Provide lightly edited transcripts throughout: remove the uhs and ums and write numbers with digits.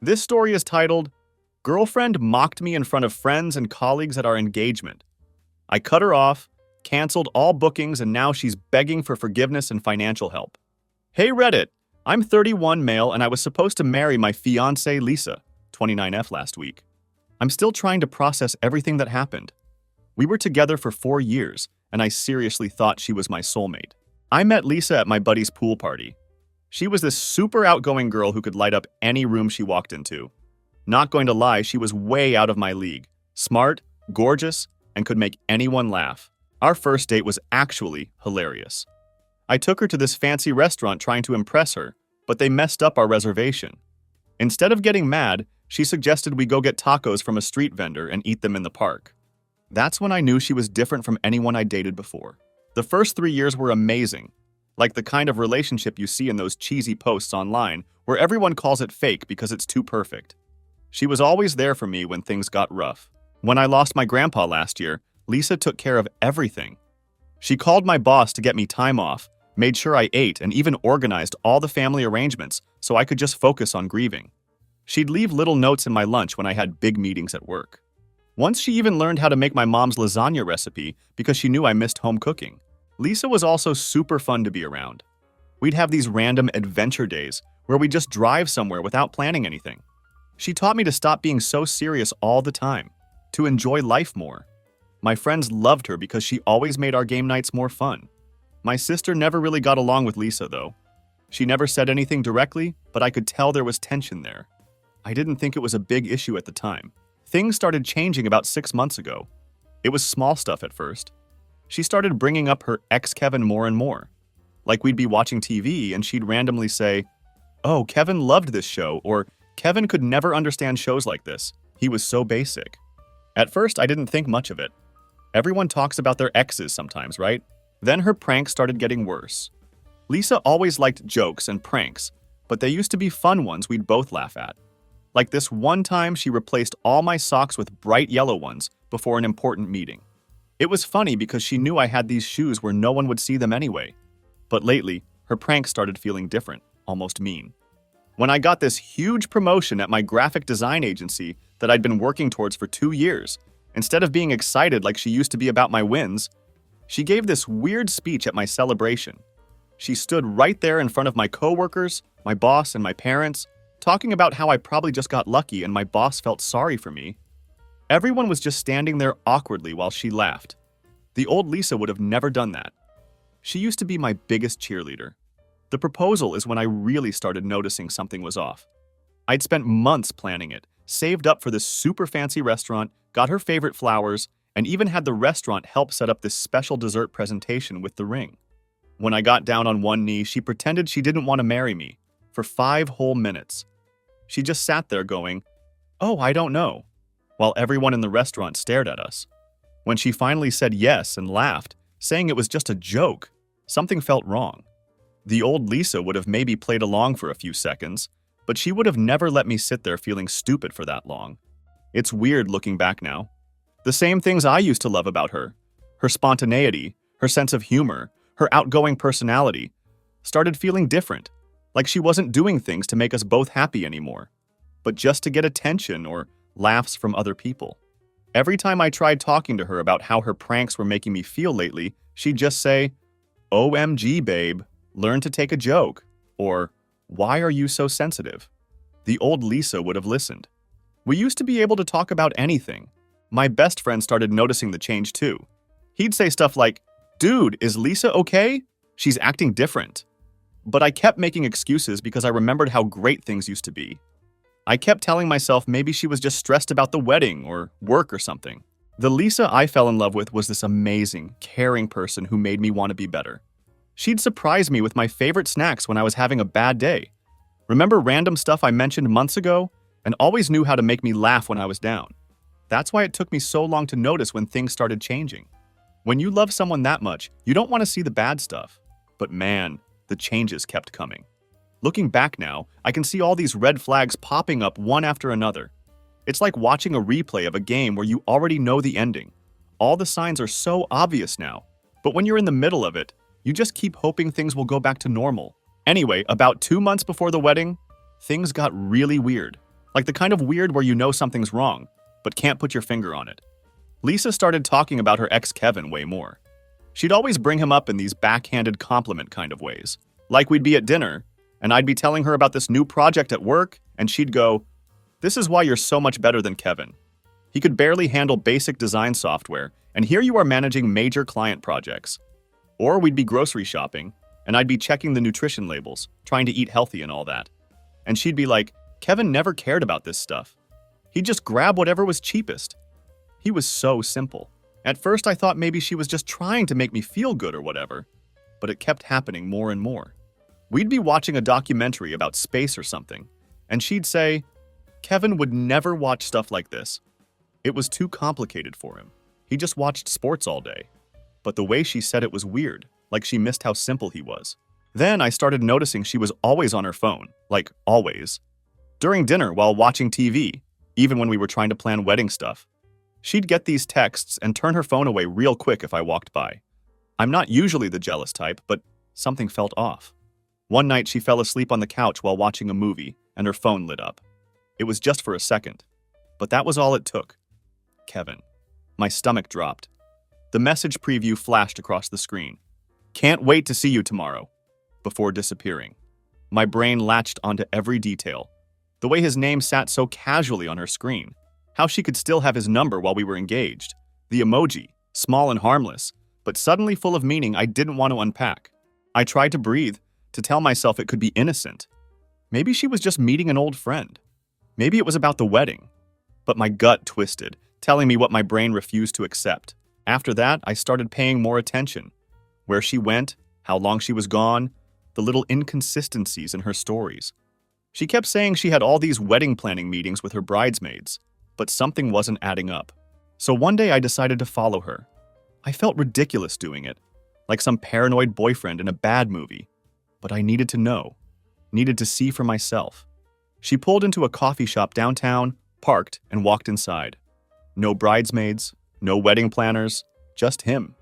This story is titled, Girlfriend Mocked Me in Front of Friends and Colleagues at Our Engagement. I cut her off, canceled all bookings, and now she's begging for forgiveness and financial help. Hey Reddit, I'm 31 male and I was supposed to marry my fiancée Lisa, 29F last week. I'm still trying to process everything that happened. We were together for 4 years and I seriously thought she was my soulmate. I met Lisa at my buddy's pool party. She was this super outgoing girl who could light up any room she walked into. Not going to lie, she was way out of my league. Smart, gorgeous, and could make anyone laugh. Our first date was actually hilarious. I took her to this fancy restaurant trying to impress her, but they messed up our reservation. Instead of getting mad, she suggested we go get tacos from a street vendor and eat them in the park. That's when I knew she was different from anyone I dated before. The first 3 years were amazing, like the kind of relationship you see in those cheesy posts online where everyone calls it fake because it's too perfect. She was always there for me when things got rough. When I lost my grandpa last year, Lisa took care of everything. She called my boss to get me time off, made sure I ate, and even organized all the family arrangements so I could just focus on grieving. She'd leave little notes in my lunch when I had big meetings at work. Once she even learned how to make my mom's lasagna recipe because she knew I missed home cooking. Lisa was also super fun to be around. We'd have these random adventure days where we'd just drive somewhere without planning anything. She taught me to stop being so serious all the time, to enjoy life more. My friends loved her because she always made our game nights more fun. My sister never really got along with Lisa, though. She never said anything directly, but I could tell there was tension there. I didn't think it was a big issue at the time. Things started changing about 6 months ago. It was small stuff at first. She started bringing up her ex Kevin more and more. Like we'd be watching TV and she'd randomly say, "Oh, Kevin loved this show," or "Kevin could never understand shows like this. He was so basic." At first, I didn't think much of it. Everyone talks about their exes sometimes, right? Then her pranks started getting worse. Lisa always liked jokes and pranks, but they used to be fun ones we'd both laugh at. Like this one time she replaced all my socks with bright yellow ones before an important meeting. It was funny because she knew I had these shoes where no one would see them anyway. But lately, her pranks started feeling different, almost mean. When I got this huge promotion at my graphic design agency that I'd been working towards for 2 years, instead of being excited like she used to be about my wins, she gave this weird speech at my celebration. She stood right there in front of my coworkers, my boss, and my parents, talking about how I probably just got lucky and my boss felt sorry for me. Everyone was just standing there awkwardly while she laughed. The old Lisa would have never done that. She used to be my biggest cheerleader. The proposal is when I really started noticing something was off. I'd spent months planning it, saved up for this super fancy restaurant, got her favorite flowers, and even had the restaurant help set up this special dessert presentation with the ring. When I got down on one knee, she pretended she didn't want to marry me for 5 whole minutes. She just sat there going, "Oh, I don't know," while everyone in the restaurant stared at us. When she finally said yes and laughed, saying it was just a joke, something felt wrong. The old Lisa would have maybe played along for a few seconds, but she would have never let me sit there feeling stupid for that long. It's weird looking back now. The same things I used to love about her, her spontaneity, her sense of humor, her outgoing personality, started feeling different, like she wasn't doing things to make us both happy anymore, but just to get attention or laughs from other people. Every time I tried talking to her about how her pranks were making me feel lately, she'd just say, "OMG, babe, learn to take a joke," or "Why are you so sensitive?" The old Lisa would have listened. We used to be able to talk about anything. My best friend started noticing the change too. He'd say stuff like, "Dude, is Lisa okay? She's acting different." But I kept making excuses because I remembered how great things used to be. I kept telling myself maybe she was just stressed about the wedding or work or something. The Lisa I fell in love with was this amazing, caring person who made me want to be better. She'd surprise me with my favorite snacks when I was having a bad day. Remember random stuff I mentioned months ago? And always knew how to make me laugh when I was down. That's why it took me so long to notice when things started changing. When you love someone that much, you don't want to see the bad stuff. But man, the changes kept coming. Looking back now, I can see all these red flags popping up one after another. It's like watching a replay of a game where you already know the ending. All the signs are so obvious now. But when you're in the middle of it, you just keep hoping things will go back to normal. Anyway, about 2 months before the wedding, things got really weird. Like the kind of weird where you know something's wrong, but can't put your finger on it. Lisa started talking about her ex Kevin way more. She'd always bring him up in these backhanded compliment kind of ways. Like we'd be at dinner, and I'd be telling her about this new project at work, and she'd go, "This is why you're so much better than Kevin. He could barely handle basic design software, and here you are managing major client projects." Or we'd be grocery shopping, and I'd be checking the nutrition labels, trying to eat healthy and all that. And she'd be like, "Kevin never cared about this stuff. He'd just grab whatever was cheapest. He was so simple." At first I thought maybe she was just trying to make me feel good or whatever, but it kept happening more and more. We'd be watching a documentary about space or something, and she'd say, "Kevin would never watch stuff like this. It was too complicated for him. He just watched sports all day." But the way she said it was weird, like she missed how simple he was. Then I started noticing she was always on her phone, like always. During dinner while watching TV, even when we were trying to plan wedding stuff. She'd get these texts and turn her phone away real quick if I walked by. I'm not usually the jealous type, but something felt off. One night she fell asleep on the couch while watching a movie, and her phone lit up. It was just for a second, but that was all it took. Kevin. My stomach dropped. The message preview flashed across the screen. "Can't wait to see you tomorrow," before disappearing. My brain latched onto every detail. The way his name sat so casually on her screen. How she could still have his number while we were engaged. The emoji, small and harmless, but suddenly full of meaning I didn't want to unpack. I tried to breathe, to tell myself it could be innocent. Maybe she was just meeting an old friend. Maybe it was about the wedding. But my gut twisted, telling me what my brain refused to accept. After that, I started paying more attention. Where she went, how long she was gone, the little inconsistencies in her stories. She kept saying she had all these wedding planning meetings with her bridesmaids, but something wasn't adding up. So one day I decided to follow her. I felt ridiculous doing it, like some paranoid boyfriend in a bad movie. But I needed to know, needed to see for myself. She pulled into a coffee shop downtown, parked, and walked inside. No bridesmaids, no wedding planners, just him.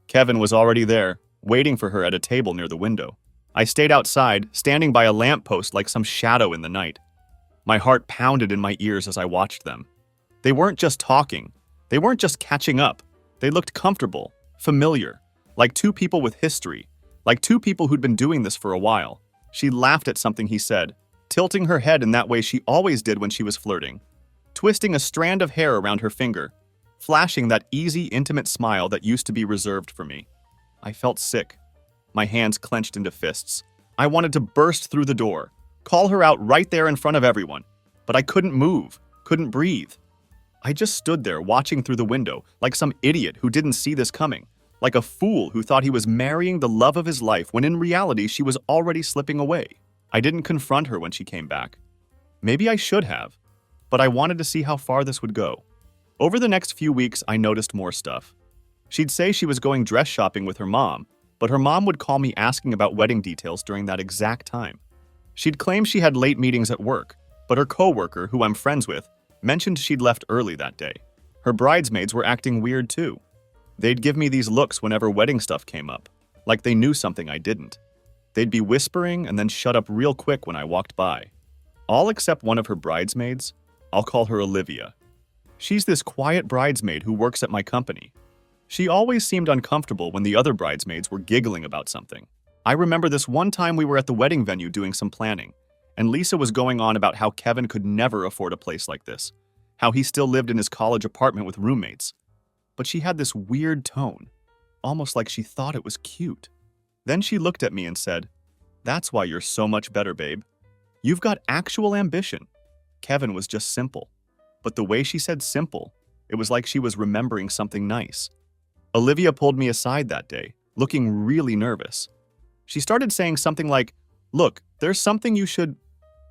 Kevin was already there, waiting for her at a table near the window. I stayed outside, standing by a lamppost like some shadow in the night. My heart pounded in my ears as I watched them. They weren't just talking. They weren't just catching up. They looked comfortable, familiar, like two people with history, like two people who'd been doing this for a while. She laughed at something he said, tilting her head in that way she always did when she was flirting, twisting a strand of hair around her finger, flashing that easy, intimate smile that used to be reserved for me. I felt sick. My hands clenched into fists. I wanted to burst through the door, call her out right there in front of everyone, but I couldn't move, couldn't breathe. I just stood there watching through the window like some idiot who didn't see this coming, like a fool who thought he was marrying the love of his life when in reality she was already slipping away. I didn't confront her when she came back. Maybe I should have, but I wanted to see how far this would go. Over the next few weeks, I noticed more stuff. She'd say she was going dress shopping with her mom, but her mom would call me asking about wedding details during that exact time. She'd claim she had late meetings at work, but her coworker, who I'm friends with, mentioned she'd left early that day. Her bridesmaids were acting weird too. They'd give me these looks whenever wedding stuff came up, like they knew something I didn't. They'd be whispering and then shut up real quick when I walked by. All except one of her bridesmaids. I'll call her Olivia. She's this quiet bridesmaid who works at my company. She always seemed uncomfortable when the other bridesmaids were giggling about something. I remember this one time we were at the wedding venue doing some planning, and Lisa was going on about how Kevin could never afford a place like this, how he still lived in his college apartment with roommates. But she had this weird tone, almost like she thought it was cute. Then she looked at me and said, "That's why you're so much better, babe. You've got actual ambition." Kevin was just simple. But the way she said simple, it was like she was remembering something nice. Olivia pulled me aside that day, looking really nervous. She started saying something like, "Look, there's something you should..."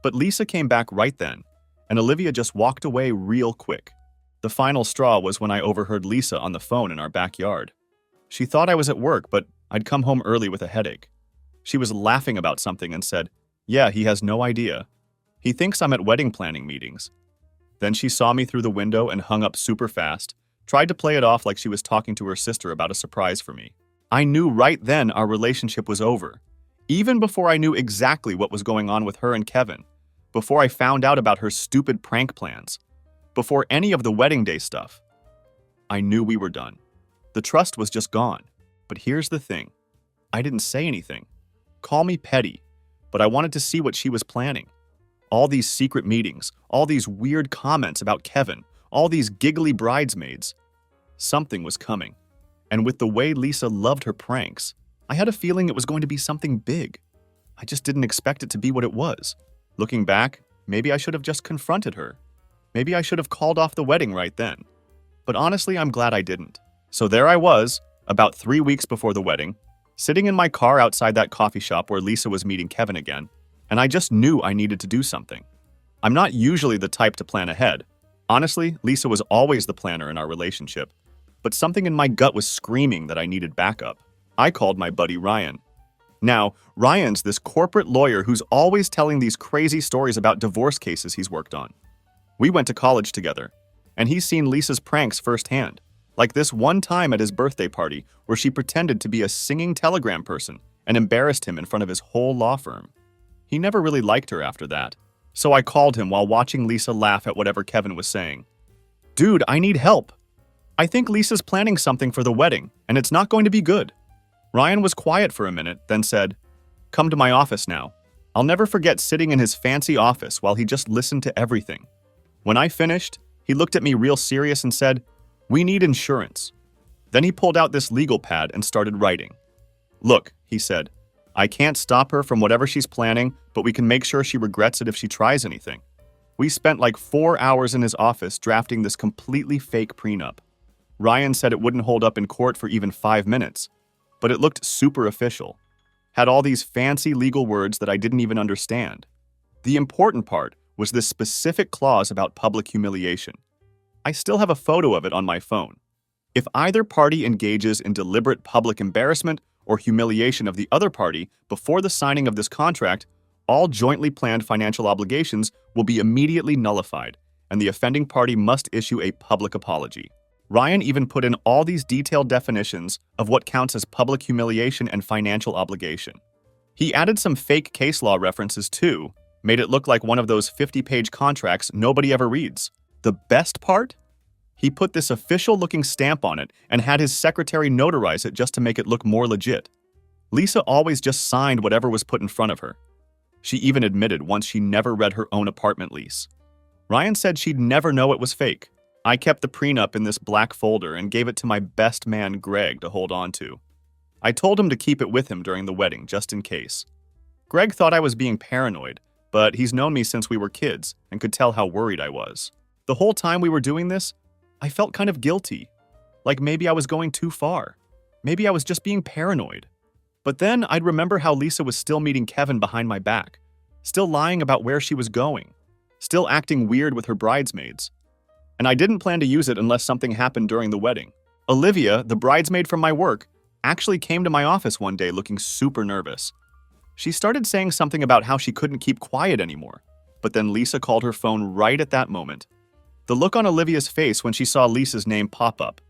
But Lisa came back right then, and Olivia just walked away real quick. The final straw was when I overheard Lisa on the phone in our backyard. She thought I was at work, but I'd come home early with a headache. She was laughing about something and said, "Yeah, he has no idea. He thinks I'm at wedding planning meetings." Then she saw me through the window and hung up super fast, tried to play it off like she was talking to her sister about a surprise for me. I knew right then our relationship was over, even before I knew exactly what was going on with her and Kevin. before I found out about her stupid prank plans, before any of the wedding day stuff. I knew we were done. The trust was just gone. But here's the thing. I didn't say anything. Call me petty, but I wanted to see what she was planning. All these secret meetings, all these weird comments about Kevin, all these giggly bridesmaids. Something was coming. And with the way Lisa loved her pranks, I had a feeling it was going to be something big. I just didn't expect it to be what it was. Looking back, maybe I should have just confronted her. Maybe I should have called off the wedding right then. But honestly, I'm glad I didn't. So there I was, about 3 weeks before the wedding, sitting in my car outside that coffee shop where Lisa was meeting Kevin again, and I just knew I needed to do something. I'm not usually the type to plan ahead. Honestly, Lisa was always the planner in our relationship, but something in my gut was screaming that I needed backup. I called my buddy Ryan. Now, Ryan's this corporate lawyer who's always telling these crazy stories about divorce cases he's worked on. We went to college together, and he's seen Lisa's pranks firsthand, like this one time at his birthday party where she pretended to be a singing telegram person and embarrassed him in front of his whole law firm. He never really liked her after that, so I called him while watching Lisa laugh at whatever Kevin was saying. Dude, I need help. I think Lisa's planning something for the wedding, and it's not going to be good. Ryan was quiet for a minute, then said, "Come to my office now." I'll never forget sitting in his fancy office while he just listened to everything. When I finished, he looked at me real serious and said, "We need insurance." Then he pulled out this legal pad and started writing. "Look," he said, "I can't stop her from whatever she's planning, but we can make sure she regrets it if she tries anything." We spent like 4 hours in his office drafting this completely fake prenup. Ryan said it wouldn't hold up in court for even 5 minutes, but it looked super official. Had all these fancy legal words that I didn't even understand. The important part was this specific clause about public humiliation. I still have a photo of it on my phone. If either party engages in deliberate public embarrassment or humiliation of the other party before the signing of this contract, all jointly planned financial obligations will be immediately nullified, and the offending party must issue a public apology. Ryan even put in all these detailed definitions of what counts as public humiliation and financial obligation. He added some fake case law references too, made it look like one of those 50-page contracts nobody ever reads. The best part? He put this official-looking stamp on it and had his secretary notarize it just to make it look more legit. Lisa always just signed whatever was put in front of her. She even admitted once she never read her own apartment lease. Ryan said she'd never know it was fake. I kept the prenup in this black folder and gave it to my best man, Greg, to hold on to. I told him to keep it with him during the wedding, just in case. Greg thought I was being paranoid, but he's known me since we were kids and could tell how worried I was. The whole time we were doing this, I felt kind of guilty. Like maybe I was going too far. Maybe I was just being paranoid. But then I'd remember how Lisa was still meeting Kevin behind my back, still lying about where she was going, still acting weird with her bridesmaids. And I didn't plan to use it unless something happened during the wedding. Olivia, the bridesmaid from my work, actually came to my office one day looking super nervous. She started saying something about how she couldn't keep quiet anymore, but then Lisa called her phone right at that moment. The look on Olivia's face when she saw Lisa's name pop up.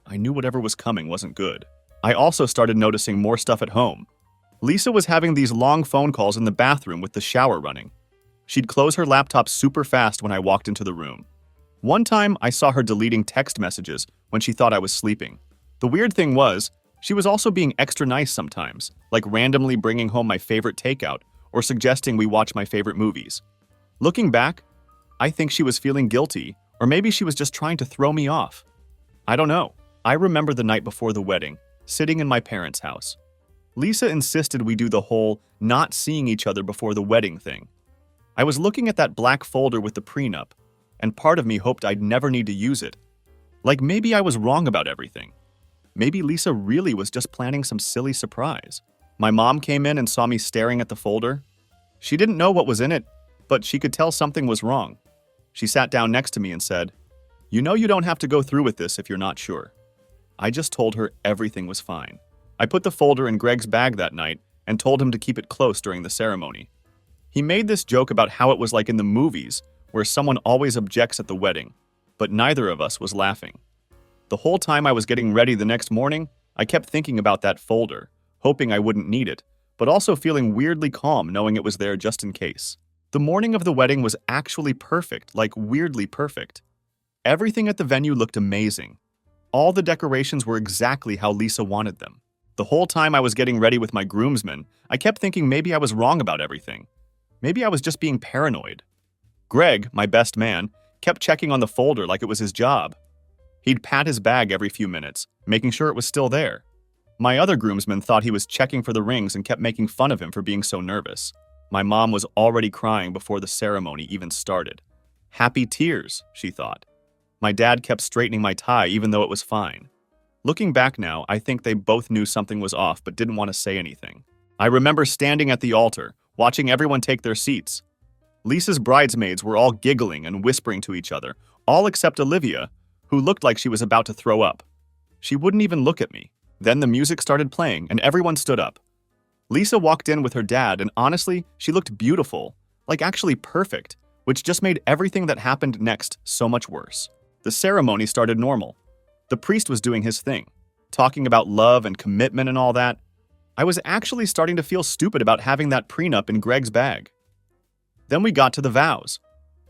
I knew whatever was coming wasn't good. I also started noticing more stuff at home. Lisa was having these long phone calls in the bathroom with the shower running. She'd close her laptop super fast when I walked into the room. One time, I saw her deleting text messages when she thought I was sleeping. The weird thing was, she was also being extra nice sometimes, like randomly bringing home my favorite takeout or suggesting we watch my favorite movies. Looking back, I think she was feeling guilty, or maybe she was just trying to throw me off. I don't know. I remember the night before the wedding, sitting in my parents' house. Lisa insisted we do the whole not seeing each other before the wedding thing. I was looking at that black folder with the prenup, and part of me hoped I'd never need to use it. Like maybe I was wrong about everything. Maybe Lisa really was just planning some silly surprise. My mom came in and saw me staring at the folder. She didn't know what was in it, but she could tell something was wrong. She sat down next to me and said, "You know you don't have to go through with this if you're not sure." I just told her everything was fine. I put the folder in Greg's bag that night and told him to keep it close during the ceremony. He made this joke about how it was like in the movies, where someone always objects at the wedding, but neither of us was laughing. The whole time I was getting ready the next morning, I kept thinking about that folder, hoping I wouldn't need it, but also feeling weirdly calm knowing it was there just in case. The morning of the wedding was actually perfect, like weirdly perfect. Everything at the venue looked amazing. All the decorations were exactly how Lisa wanted them. The whole time I was getting ready with my groomsmen, I kept thinking maybe I was wrong about everything. Maybe I was just being paranoid. Greg, my best man, kept checking on the folder like it was his job. He'd pat his bag every few minutes, making sure it was still there. My other groomsmen thought he was checking for the rings and kept making fun of him for being so nervous. My mom was already crying before the ceremony even started. Happy tears, she thought. My dad kept straightening my tie even though it was fine. Looking back now, I think they both knew something was off but didn't want to say anything. I remember standing at the altar, watching everyone take their seats. Lisa's bridesmaids were all giggling and whispering to each other, all except Olivia, who looked like she was about to throw up. She wouldn't even look at me. Then the music started playing and everyone stood up. Lisa walked in with her dad and honestly, she looked beautiful, like actually perfect, which just made everything that happened next so much worse. The ceremony started normal. The priest was doing his thing, talking about love and commitment and all that. I was actually starting to feel stupid about having that prenup in Greg's bag. Then we got to the vows.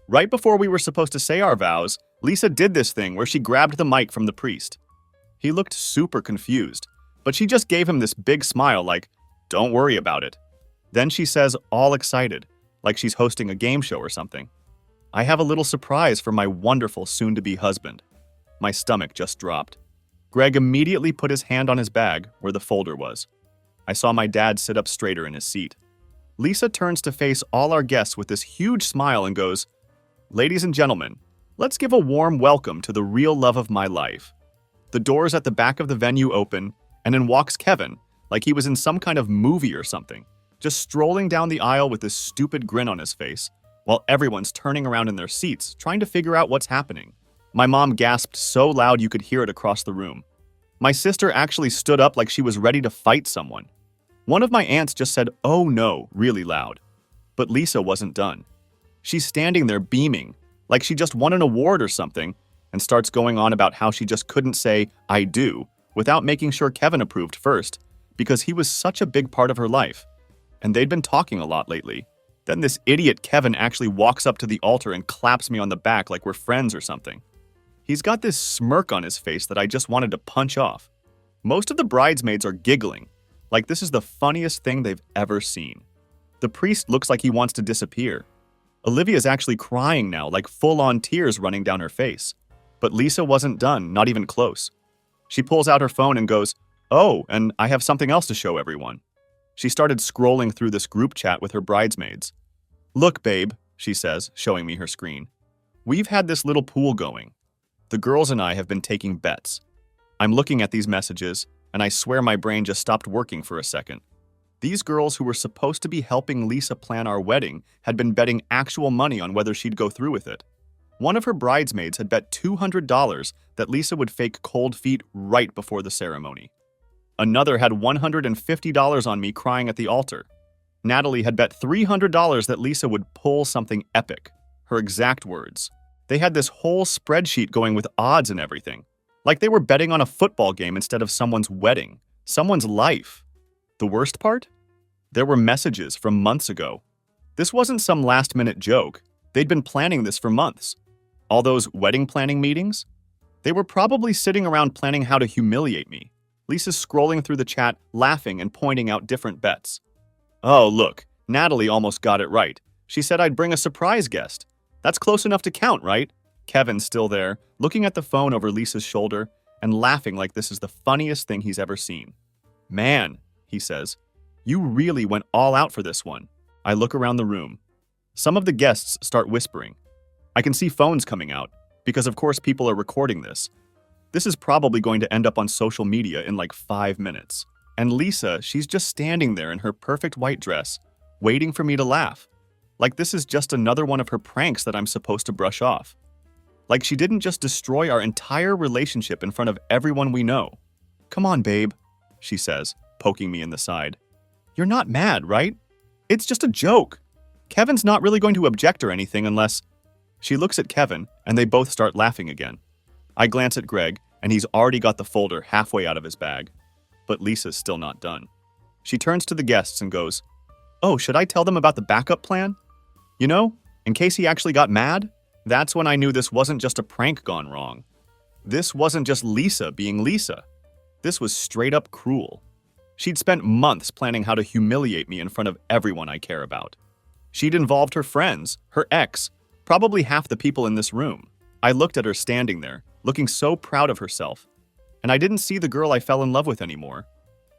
Right before we were supposed to say our vows, Lisa did this thing where she grabbed the mic from the priest. He looked super confused, but she just gave him this big smile like, "Don't worry about it." Then she says, all excited, like she's hosting a game show or something, "I have a little surprise for my wonderful soon-to-be husband." My stomach just dropped. Greg immediately put his hand on his bag where the folder was. I saw my dad sit up straighter in his seat. Lisa turns to face all our guests with this huge smile and goes, "Ladies and gentlemen, let's give a warm welcome to the real love of my life." The doors at the back of the venue open, and in walks Kevin, like he was in some kind of movie or something, just strolling down the aisle with this stupid grin on his face, while everyone's turning around in their seats, trying to figure out what's happening. My mom gasped so loud you could hear it across the room. My sister actually stood up like she was ready to fight someone. One of my aunts just said, "Oh no," really loud. But Lisa wasn't done. She's standing there beaming, like she just won an award or something, and starts going on about how she just couldn't say, "I do," without making sure Kevin approved first, because he was such a big part of her life. And they'd been talking a lot lately. Then this idiot Kevin actually walks up to the altar and claps me on the back like we're friends or something. He's got this smirk on his face that I just wanted to punch off. Most of the bridesmaids are giggling, like this is the funniest thing they've ever seen. The priest looks like he wants to disappear. Olivia's actually crying now, like full-on tears running down her face. But Lisa wasn't done, not even close. She pulls out her phone and goes, "Oh, and I have something else to show everyone." She started scrolling through this group chat with her bridesmaids. "Look, babe," she says, showing me her screen. "We've had this little pool going. The girls and I have been taking bets." I'm looking at these messages, and I swear my brain just stopped working for a second. These girls who were supposed to be helping Lisa plan our wedding had been betting actual money on whether she'd go through with it. One of her bridesmaids had bet $200 that Lisa would fake cold feet right before the ceremony. Another had $150 on me crying at the altar. Natalie had bet $300 that Lisa would pull something epic. Her exact words. They had this whole spreadsheet going with odds and everything. Like they were betting on a football game instead of someone's wedding, someone's life. The worst part? There were messages from months ago. This wasn't some last-minute joke. They'd been planning this for months. All those wedding planning meetings? They were probably sitting around planning how to humiliate me. Lisa's scrolling through the chat, laughing and pointing out different bets. "Oh, look, Natalie almost got it right. She said I'd bring a surprise guest. That's close enough to count, right?" Kevin's still there, looking at the phone over Lisa's shoulder and laughing like this is the funniest thing he's ever seen. "Man," he says, "you really went all out for this one." I look around the room. Some of the guests start whispering. I can see phones coming out, because of course people are recording this. This is probably going to end up on social media in like 5 minutes. And Lisa, she's just standing there in her perfect white dress, waiting for me to laugh. Like this is just another one of her pranks that I'm supposed to brush off. Like she didn't just destroy our entire relationship in front of everyone we know. "Come on, babe," she says, poking me in the side. "You're not mad, right? It's just a joke. Kevin's not really going to object or anything unless..." She looks at Kevin, and they both start laughing again. I glance at Greg, and he's already got the folder halfway out of his bag. But Lisa's still not done. She turns to the guests and goes, "Oh, should I tell them about the backup plan?" You know, in case he actually got mad, that's when I knew this wasn't just a prank gone wrong. This wasn't just Lisa being Lisa. This was straight up cruel. She'd spent months planning how to humiliate me in front of everyone I care about. She'd involved her friends, her ex, probably half the people in this room. I looked at her standing there, looking so proud of herself. And I didn't see the girl I fell in love with anymore.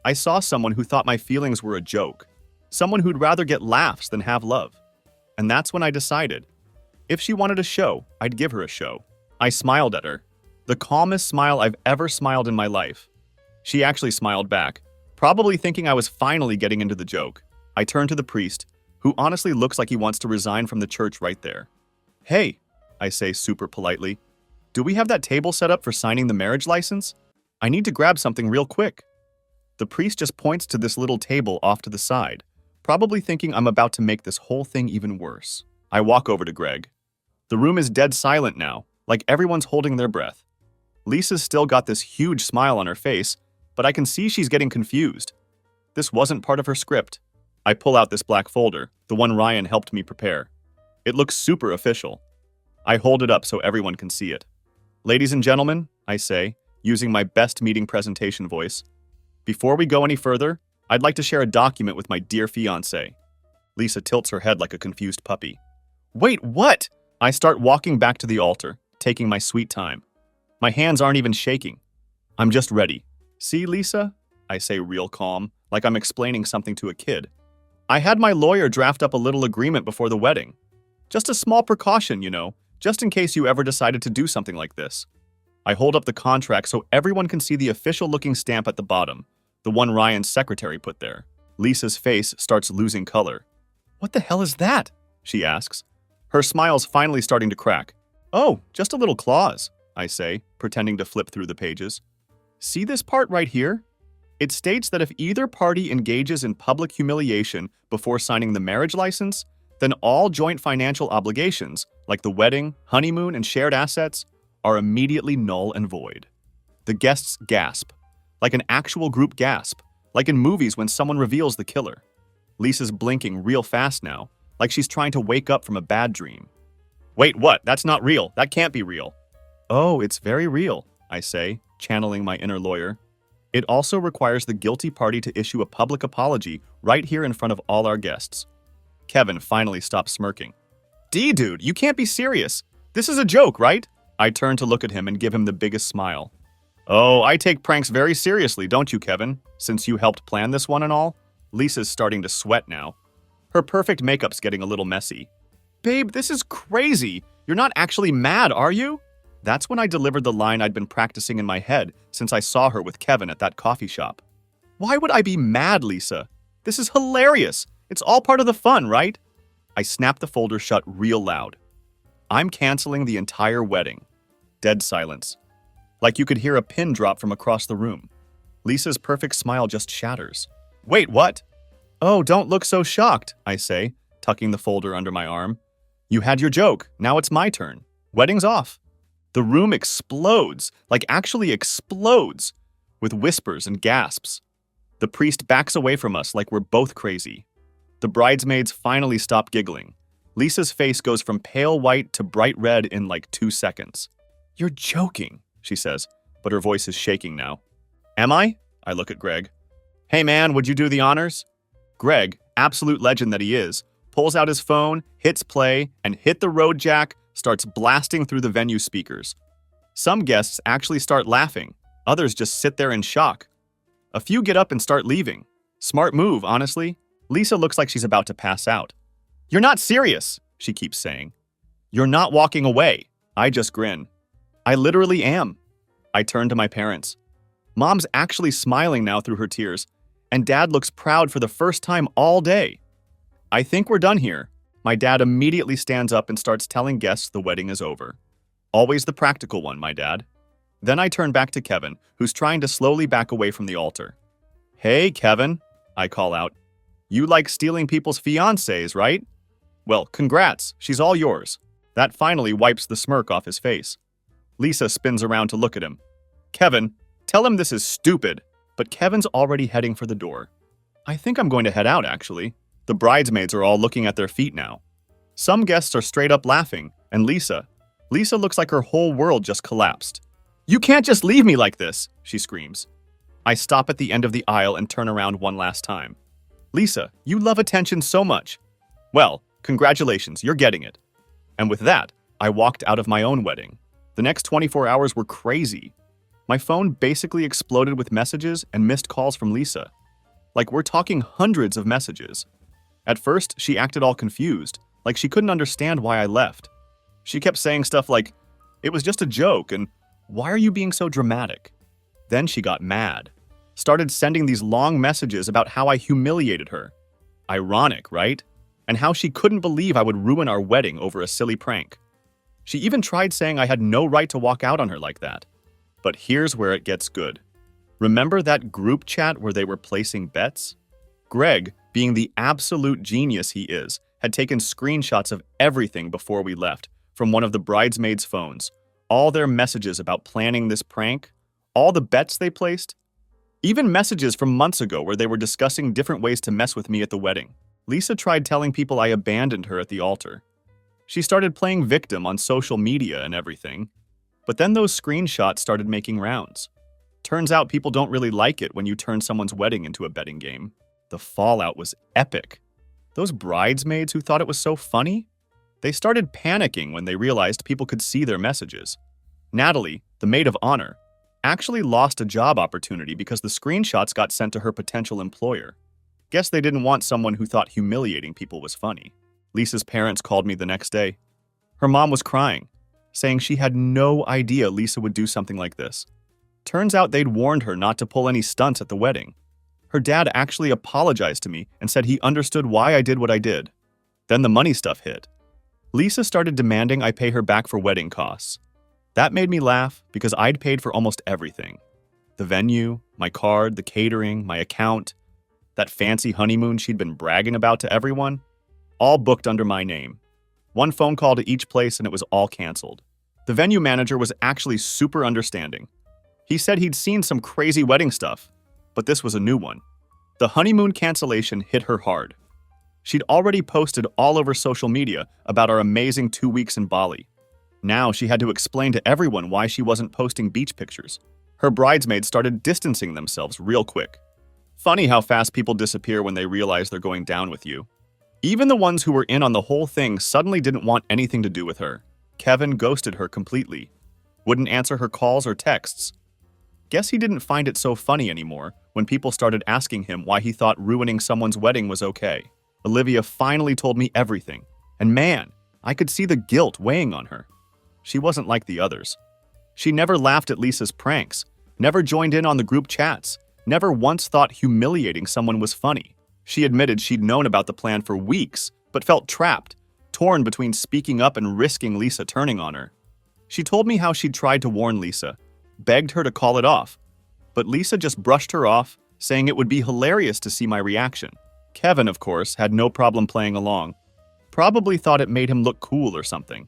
I saw someone who thought my feelings were a joke. Someone who'd rather get laughs than have love. And that's when I decided. If she wanted a show, I'd give her a show. I smiled at her. The calmest smile I've ever smiled in my life. She actually smiled back, probably thinking I was finally getting into the joke. I turned to the priest, who honestly looks like he wants to resign from the church right there. Hey, I say super politely, do we have that table set up for signing the marriage license? I need to grab something real quick. The priest just points to this little table off to the side, probably thinking I'm about to make this whole thing even worse. I walk over to Greg. The room is dead silent now, like everyone's holding their breath. Lisa's still got this huge smile on her face, but I can see she's getting confused. This wasn't part of her script. I pull out this black folder, the one Ryan helped me prepare. It looks super official. I hold it up so everyone can see it. Ladies and gentlemen, I say, using my best meeting presentation voice, before we go any further, I'd like to share a document with my dear fiancé. Lisa tilts her head like a confused puppy. Wait, what? I start walking back to the altar, taking my sweet time. My hands aren't even shaking. I'm just ready. See, Lisa? I say real calm, like I'm explaining something to a kid. I had my lawyer draft up a little agreement before the wedding. Just a small precaution, you know, just in case you ever decided to do something like this. I hold up the contract so everyone can see the official-looking stamp at the bottom, the one Ryan's secretary put there. Lisa's face starts losing color. What the hell is that? She asks. Her smile's finally starting to crack. Oh, just a little clause, I say, pretending to flip through the pages. See this part right here? It states that if either party engages in public humiliation before signing the marriage license, then all joint financial obligations, like the wedding, honeymoon, and shared assets, are immediately null and void. The guests gasp, like an actual group gasp, like in movies when someone reveals the killer. Lisa's blinking real fast now, like she's trying to wake up from a bad dream. Wait, what? That's not real. That can't be real. Oh, it's very real, I say, channeling my inner lawyer. It also requires the guilty party to issue a public apology right here in front of all our guests. Kevin finally stops smirking. Dude, you can't be serious. This is a joke, right? I turn to look at him and give him the biggest smile. Oh, I take pranks very seriously, don't you, Kevin? Since you helped plan this one and all? Lisa's starting to sweat now. Her perfect makeup's getting a little messy. Babe, this is crazy. You're not actually mad, are you? That's when I delivered the line I'd been practicing in my head since I saw her with Kevin at that coffee shop. Why would I be mad, Lisa? This is hilarious. It's all part of the fun, right? I snapped the folder shut real loud. I'm canceling the entire wedding. Dead silence. Like you could hear a pin drop from across the room. Lisa's perfect smile just shatters. Wait, what? Oh, don't look so shocked, I say, tucking the folder under my arm. You had your joke. Now it's my turn. Wedding's off. The room explodes, like actually explodes, with whispers and gasps. The priest backs away from us like we're both crazy. The bridesmaids finally stop giggling. Lisa's face goes from pale white to bright red in like 2 seconds. You're joking, she says, but her voice is shaking now. Am I? I look at Greg. Hey man, would you do the honors? Greg, absolute legend that he is, pulls out his phone, hits play, and hit the road jack, starts blasting through the venue speakers. Some guests actually start laughing. Others just sit there in shock. A few get up and start leaving. Smart move, honestly. Lisa looks like she's about to pass out. You're not serious, she keeps saying. You're not walking away. I just grin. I literally am. I turn to my parents. Mom's actually smiling now through her tears, and Dad looks proud for the first time all day. I think we're done here. My dad immediately stands up and starts telling guests the wedding is over. Always the practical one, my dad. Then I turn back to Kevin, who's trying to slowly back away from the altar. Hey, Kevin, I call out. You like stealing people's fiancés, right? Well, congrats, she's all yours. That finally wipes the smirk off his face. Lisa spins around to look at him. Kevin, tell him this is stupid, but Kevin's already heading for the door. I think I'm going to head out, actually. The bridesmaids are all looking at their feet now. Some guests are straight up laughing, and Lisa looks like her whole world just collapsed. "You can't just leave me like this," she screams. I stop at the end of the aisle and turn around one last time. "Lisa, you love attention so much." "Well, congratulations, you're getting it." And with that, I walked out of my own wedding. The next 24 hours were crazy. My phone basically exploded with messages and missed calls from Lisa. Like, we're talking hundreds of messages. At first, she acted all confused, like she couldn't understand why I left. She kept saying stuff like, "It was just a joke," and "Why are you being so dramatic?" Then she got mad. Started sending these long messages about how I humiliated her. Ironic, right? And how she couldn't believe I would ruin our wedding over a silly prank. She even tried saying I had no right to walk out on her like that. But here's where it gets good. Remember that group chat where they were placing bets? Greg, being the absolute genius he is, had taken screenshots of everything before we left from one of the bridesmaids' phones. All their messages about planning this prank, all the bets they placed, even messages from months ago where they were discussing different ways to mess with me at the wedding. Lisa tried telling people I abandoned her at the altar. She started playing victim on social media and everything. But then those screenshots started making rounds. Turns out people don't really like it when you turn someone's wedding into a betting game. The fallout was epic. Those bridesmaids who thought it was so funny, they started panicking when they realized people could see their messages. Natalie, the maid of honor, actually lost a job opportunity because the screenshots got sent to her potential employer. Guess they didn't want someone who thought humiliating people was funny. Lisa's parents called me the next day. Her mom was crying, saying she had no idea Lisa would do something like this. Turns out they'd warned her not to pull any stunts at the wedding. Her dad actually apologized to me and said he understood why I did what I did. Then the money stuff hit. Lisa started demanding I pay her back for wedding costs. That made me laugh because I'd paid for almost everything. The venue, my card, the catering, my account, that fancy honeymoon she'd been bragging about to everyone, all booked under my name. One phone call to each place and it was all canceled. The venue manager was actually super understanding. He said he'd seen some crazy wedding stuff, but this was a new one. The honeymoon cancellation hit her hard. She'd already posted all over social media about our amazing 2 weeks in Bali. Now she had to explain to everyone why she wasn't posting beach pictures. Her bridesmaids started distancing themselves real quick. Funny how fast people disappear when they realize they're going down with you. Even the ones who were in on the whole thing suddenly didn't want anything to do with her. Kevin ghosted her completely. Wouldn't answer her calls or texts. Guess he didn't find it so funny anymore when people started asking him why he thought ruining someone's wedding was okay. Olivia finally told me everything, and man, I could see the guilt weighing on her. She wasn't like the others. She never laughed at Lisa's pranks, never joined in on the group chats, never once thought humiliating someone was funny. She admitted she'd known about the plan for weeks, but felt trapped, torn between speaking up and risking Lisa turning on her. She told me how she'd tried to warn Lisa, begged her to call it off, but Lisa just brushed her off, saying it would be hilarious to see my reaction. Kevin, of course, had no problem playing along. Probably thought it made him look cool or something.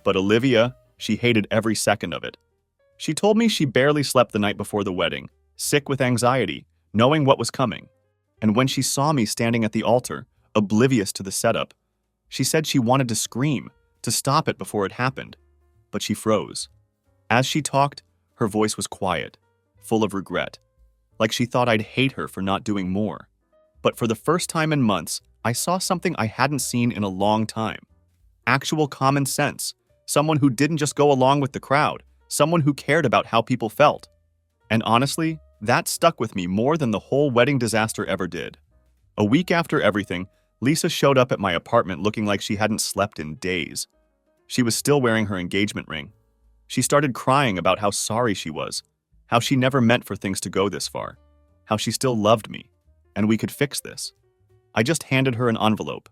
But Olivia, she hated every second of it. She told me she barely slept the night before the wedding, sick with anxiety, knowing what was coming. And when she saw me standing at the altar, oblivious to the setup, she said she wanted to scream, to stop it before it happened. But she froze. As she talked, her voice was quiet, full of regret, like she thought I'd hate her for not doing more. But for the first time in months, I saw something I hadn't seen in a long time. Actual common sense. Someone who didn't just go along with the crowd. Someone who cared about how people felt. And honestly, that stuck with me more than the whole wedding disaster ever did. A week after everything, Lisa showed up at my apartment looking like she hadn't slept in days. She was still wearing her engagement ring. She started crying about how sorry she was, how she never meant for things to go this far, how she still loved me, and we could fix this. I just handed her an envelope.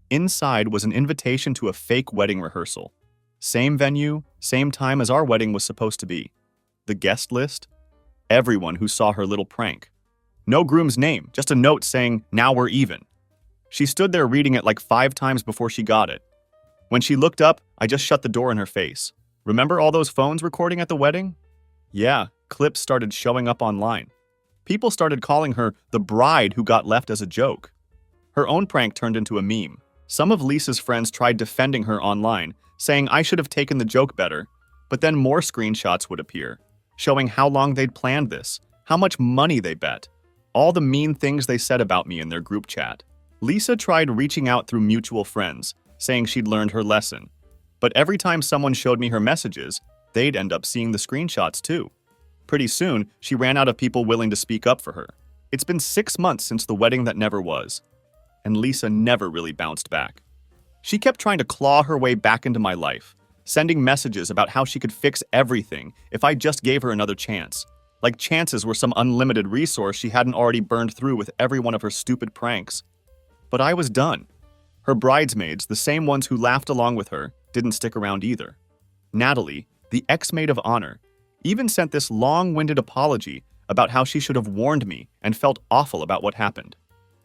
Inside was an invitation to a fake wedding rehearsal. Same venue, same time as our wedding was supposed to be. The guest list? Everyone who saw her little prank. No groom's name, just a note saying, "Now we're even." She stood there reading it like 5 times before she got it. When she looked up, I just shut the door in her face. Remember all those phones recording at the wedding? Yeah, clips started showing up online. People started calling her the bride who got left as a joke. Her own prank turned into a meme. Some of Lisa's friends tried defending her online, saying I should have taken the joke better, but then more screenshots would appear, showing how long they'd planned this, how much money they bet, all the mean things they said about me in their group chat. Lisa tried reaching out through mutual friends, saying she'd learned her lesson. But every time someone showed me her messages, they'd end up seeing the screenshots too. Pretty soon, she ran out of people willing to speak up for her. It's been 6 months since the wedding that never was, and Lisa never really bounced back. She kept trying to claw her way back into my life, sending messages about how she could fix everything if I just gave her another chance. Like chances were some unlimited resource she hadn't already burned through with every one of her stupid pranks. But I was done. Her bridesmaids, the same ones who laughed along with her, didn't stick around either. Natalie, the ex-maid of honor, even sent this long-winded apology about how she should have warned me and felt awful about what happened.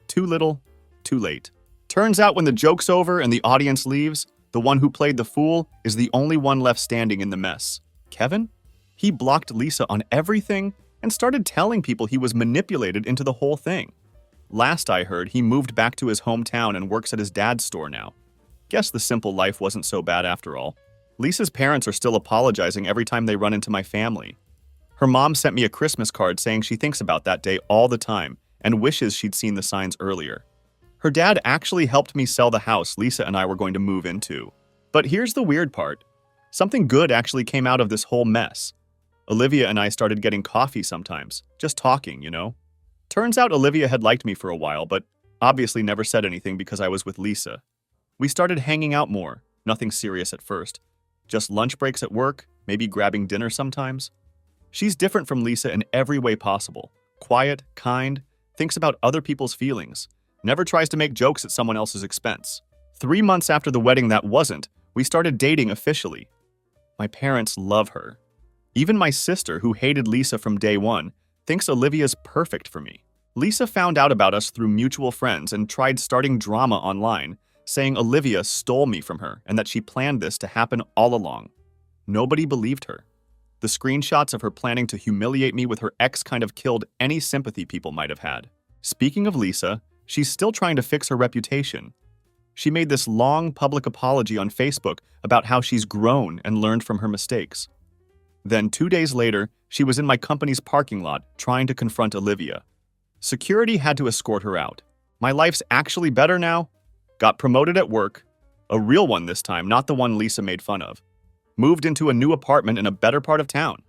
Too little, too late. Turns out when the joke's over and the audience leaves, the one who played the fool is the only one left standing in the mess. Kevin? He blocked Lisa on everything and started telling people he was manipulated into the whole thing. Last I heard, he moved back to his hometown and works at his dad's store now. Guess the simple life wasn't so bad after all. Lisa's parents are still apologizing every time they run into my family. Her mom sent me a Christmas card saying she thinks about that day all the time and wishes she'd seen the signs earlier. Her dad actually helped me sell the house Lisa and I were going to move into. But here's the weird part. Something good actually came out of this whole mess. Olivia and I started getting coffee sometimes, just talking, you know? Turns out Olivia had liked me for a while, but obviously never said anything because I was with Lisa. We started hanging out more, nothing serious at first. Just lunch breaks at work, maybe grabbing dinner sometimes. She's different from Lisa in every way possible. Quiet, kind, thinks about other people's feelings, never tries to make jokes at someone else's expense. 3 months after the wedding that wasn't, we started dating officially. My parents love her. Even my sister, who hated Lisa from day one, thinks Olivia's perfect for me. Lisa found out about us through mutual friends and tried starting drama online, saying Olivia stole me from her and that she planned this to happen all along. Nobody believed her. The screenshots of her planning to humiliate me with her ex kind of killed any sympathy people might have had. Speaking of Lisa, she's still trying to fix her reputation. She made this long public apology on Facebook about how she's grown and learned from her mistakes. Then 2 days later, she was in my company's parking lot trying to confront Olivia. Security had to escort her out. My life's actually better now. Got promoted at work. A real one this time, not the one Lisa made fun of. Moved into a new apartment in a better part of town.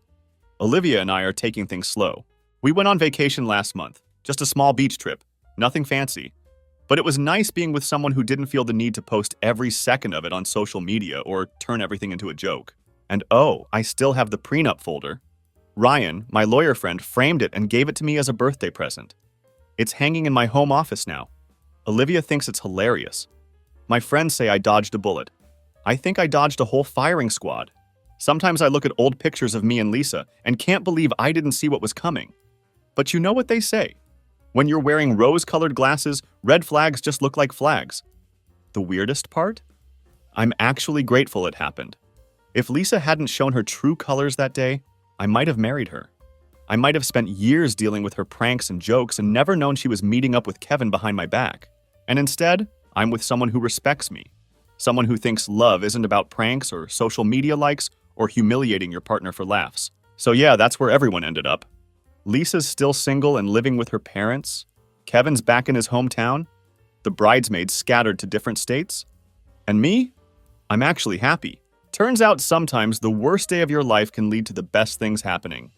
Olivia and I are taking things slow. We went on vacation last month. Just a small beach trip. Nothing fancy. But it was nice being with someone who didn't feel the need to post every second of it on social media or turn everything into a joke. And oh, I still have the prenup folder. Ryan, my lawyer friend, framed it and gave it to me as a birthday present. It's hanging in my home office now. Olivia thinks it's hilarious. My friends say I dodged a bullet. I think I dodged a whole firing squad. Sometimes I look at old pictures of me and Lisa and can't believe I didn't see what was coming. But you know what they say. When you're wearing rose-colored glasses, red flags just look like flags. The weirdest part? I'm actually grateful it happened. If Lisa hadn't shown her true colors that day, I might have married her. I might have spent years dealing with her pranks and jokes and never known she was meeting up with Kevin behind my back. And instead, I'm with someone who respects me. Someone who thinks love isn't about pranks or social media likes or humiliating your partner for laughs. So yeah, that's where everyone ended up. Lisa's still single and living with her parents. Kevin's back in his hometown. The bridesmaids scattered to different states. And me? I'm actually happy. Turns out sometimes the worst day of your life can lead to the best things happening.